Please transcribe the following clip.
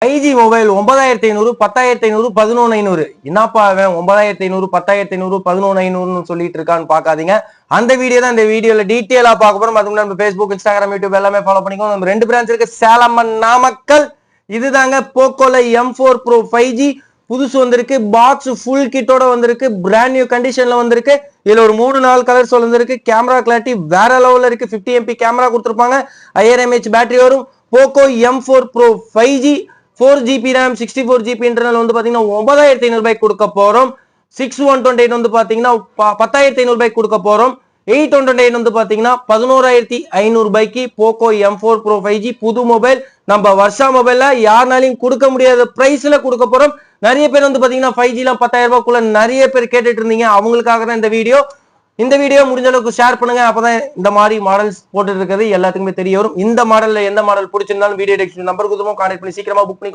5G mobile 9500 10500 11500 என்னப்பா அவன் 9500 10500 11500 சொல்லிட்டு இருக்கான்னு பாக்காதீங்க. அந்த வீடியோ தான் இந்த வீடியோல டீடைலா பார்க்க போறோம். அதுக்கு நம்ம Facebook, Instagram, YouTube எல்லாமே ஃபாலோ பண்ணிக்கோங்க. நம்ம 2 பிரான்ச் இருக்கு, சேலம் and நாமக்கல். இதுதாங்க போக்கோல M4 Pro 5G புதுசு வந்திருக்கு. பாக்ஸ் ஃபுல் கிட்டோட வந்திருக்கு. பிராண்ட் நியூ கண்டிஷன்ல வந்திருக்கு. இதுல ஒரு 3-4 கலர்ஸ் வந்திருக்கு. கேமரா கிளாரிட்டி வேற லெவல்ல இருக்கு. 50 MP கேமரா கொடுத்திருப்பாங்க. 5000 mAh பேட்டரி வரும். Poco M4 Pro 5G 4GB RAM 64GB internal வந்து பாத்தீங்கன்னா 9500 ரூபாய்க்கு கொடுக்க போறோம். 6128 வந்து பாத்தீங்கன்னா 10500 ரூபாய்க்கு கொடுக்க போறோம். 8128 வந்து பாத்தீங்கன்னா 11500 ரூபாய்க்கு போக்கோ M4 Pro 5G புது மொபைல். நம்ம வருஷா மொபைல்ல யாருனாலையும் கொடுக்க முடியாத பிரைஸ்ல கொடுக்க போறோம். நிறைய பேர் வந்து பாத்தீங்கன்னா 5G எல்லாம் 10000 ரூபாய்க்குள்ள நிறைய பேர் கேட்டுட்டு இருந்தீங்க. அவங்களுக்காக தான் இந்த வீடியோ. இந்த வீடியோ முடிஞ்ச அளவுக்கு ஷேர் பண்ணுங்க. அப்பதான் இந்த மாதிரி மாடல்ஸ் போட்டு இருக்கிறது எல்லாத்துக்குமே தெரிய வரும். இந்த மாடல்ல எந்த மாடல் பிடிச்சிருந்தாலும் வீடியோ டெஸ்கிரிப்ஷன் நம்பர் கொடுத்துருவோம். கான்டாக்ட் பண்ணி சீக்கிரமா புக் பண்ணி